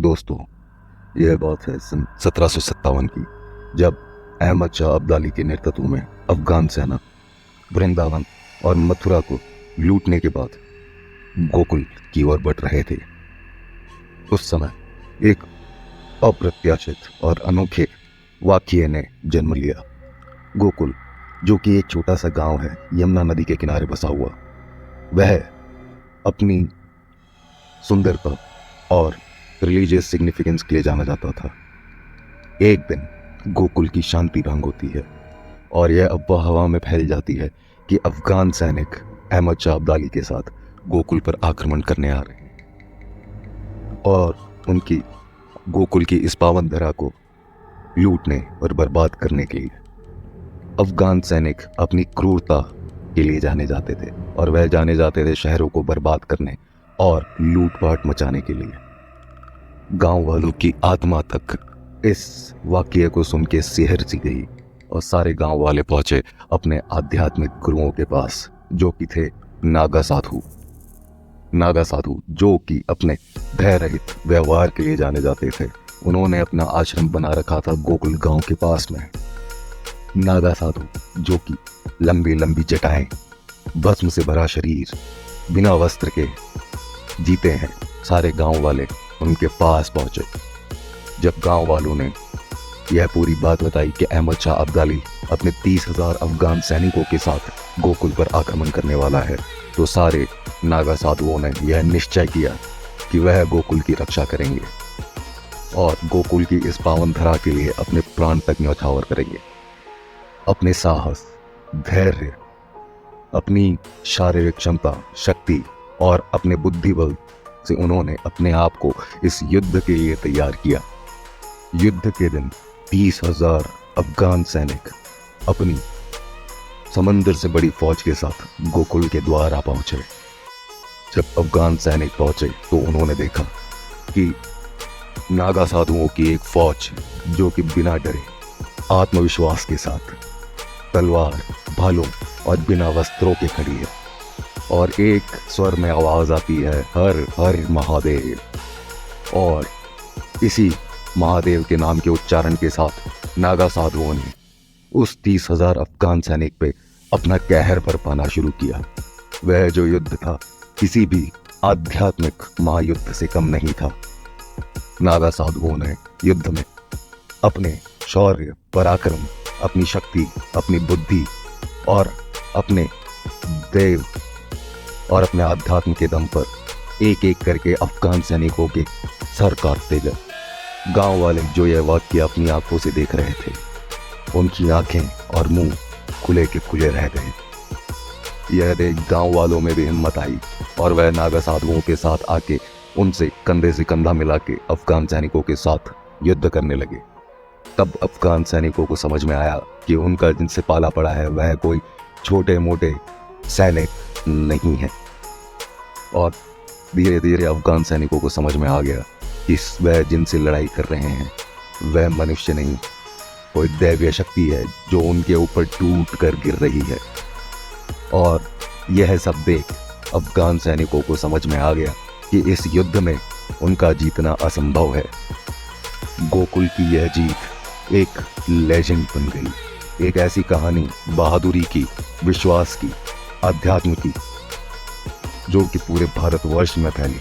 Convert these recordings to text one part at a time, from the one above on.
दोस्तों, यह बात है सन 1757 की, जब अहमद शाह अब्दाली के नेतृत्व में अफगान सेना वृंदावन और मथुरा को लूटने के बाद गोकुल की ओर बढ़ रहे थे। उस समय एक अप्रत्याशित और अनोखे वाकये ने जन्म लिया। गोकुल, जो कि एक छोटा सा गांव है यमुना नदी के किनारे बसा हुआ, वह अपनी सुंदरता और रिलीजियस सिग्निफिकेंस के लिए जाना जाता था। एक दिन गोकुल की शांति भंग होती है और यह अफवाह हवा में फैल जाती है कि अफगान सैनिक अहमद शाह अब्दाली के साथ गोकुल पर आक्रमण करने आ रहे हैं और उनकी गोकुल की इस पावन धरा को लूटने और बर्बाद करने के लिए अफगान सैनिक अपनी क्रूरता के लिए जाने जाते थे और वह जाने जाते थे शहरों को बर्बाद करने और लूटपाट मचाने के लिए। गांव वालों की आत्मा तक इस वाकये को सुन के सिहर सी गई और सारे गांव वाले पहुंचे अपने आध्यात्मिक गुरुओं के पास, जो कि थे नागा साधु, जो कि अपने भय रहित व्यवहार के लिए जाने जाते थे। उन्होंने अपना आश्रम बना रखा था गोकुल गांव के पास में। नागा साधु, जो कि लंबी लंबी जटाएं, भस्म से भरा शरीर, बिना वस्त्र के जीते हैं, सारे गांव वाले उनके पास पहुंचे। जब गांव वालों ने यह पूरी बात बताई कि अहमद शाह अब्दाली अपने 30,000 अफगान सैनिकों के साथ गोकुल पर आक्रमण करने वाला है, तो सारे नागा साधुओं ने यह निश्चय किया कि वह गोकुल की रक्षा करेंगे और गोकुल की इस पावन धरा के लिए अपने प्राण तक न्यौछावर करेंगे। अपने साहस, धैर्य, अपनी शारीरिक क्षमता, शक्ति और अपने बुद्धि बल से उन्होंने अपने आप को इस युद्ध के लिए तैयार किया। युद्ध के दिन 30,000 अफगान सैनिक अपनी समंदर से बड़ी फौज के साथ गोकुल के द्वार आ पहुंचे। जब अफगान सैनिक पहुंचे तो उन्होंने देखा कि नागा साधुओं की एक फौज, जो कि बिना डरे आत्मविश्वास के साथ तलवार, भालों और बिना वस्त्रों के खड़ी है और एक स्वर में आवाज आती है, हर हर महादेव। और इसी महादेव के नाम के उच्चारण के साथ नागा साधुओं ने उस 30,000 अफगान सैनिक पे अपना कहर बरपाना शुरू किया। वह जो युद्ध था किसी भी आध्यात्मिक महायुद्ध से कम नहीं था। नागा साधुओं ने युद्ध में अपने शौर्य, पराक्रम, अपनी शक्ति, अपनी बुद्धि और अपने देव और अपने अध्यात्म के दम पर एक एक करके अफगान सैनिकों के सर काटते गए। गांव वाले जो यह वाकया अपनी आंखों से देख रहे थे, उनकी आंखें और मुंह खुले के खुले रह गए। यह देख गांव वालों में भी हिम्मत आई और वह नागा साधुओं के साथ आके उनसे कंधे से कंधा मिला के अफगान सैनिकों के साथ युद्ध करने लगे। तब अफगान सैनिकों को समझ में आया कि उनका जिनसे पाला पड़ा है वह कोई छोटे मोटे सैनिक नहीं है और धीरे धीरे अफगान सैनिकों को समझ में आ गया कि वह जिनसे लड़ाई कर रहे हैं वह मनुष्य नहीं, कोई दैवीय शक्ति है जो उनके ऊपर टूट कर गिर रही है। और यह सब देख अफगान सैनिकों को समझ में आ गया कि इस युद्ध में उनका जीतना असंभव है। गोकुल की यह जीत एक लेजेंड बन गई, एक ऐसी कहानी बहादुरी की, विश्वास की, अध्यात्म की, जो कि पूरे भारतवर्ष में फैली।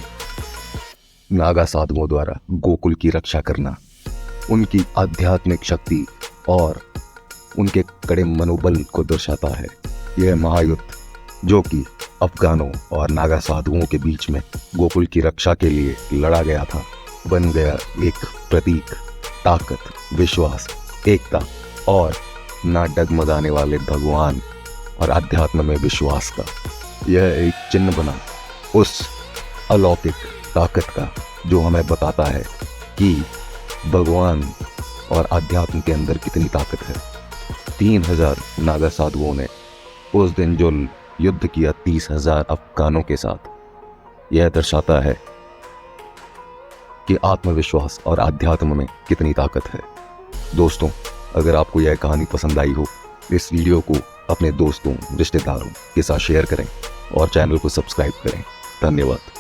नागा साधुओं द्वारा गोकुल की रक्षा करना, उनकी आध्यात्मिक शक्ति और उनके कड़े मनोबल को दर्शाता है। यह महायुद्ध, जो कि अफगानों और नागा साधुओं के बीच में गोकुल की रक्षा के लिए लड़ा गया था, बन गया एक प्रतीक ताकत, विश्वास, एकता और ना डगमगाने वाले भगवान और अध्यात्म में विश्वास का। यह एक चिन्ह बना उस अलौकिक ताकत का, जो हमें बताता है कि भगवान और अध्यात्म के अंदर कितनी ताकत है। 3,000 नागा साधुओं ने उस दिन जो युद्ध किया 30,000 अफगानों के साथ, यह दर्शाता है कि आत्मविश्वास और अध्यात्म में कितनी ताकत है। दोस्तों, अगर आपको यह कहानी पसंद आई हो, इस वीडियो को अपने दोस्तों, रिश्तेदारों के साथ शेयर करें और चैनल को सब्सक्राइब करें। धन्यवाद।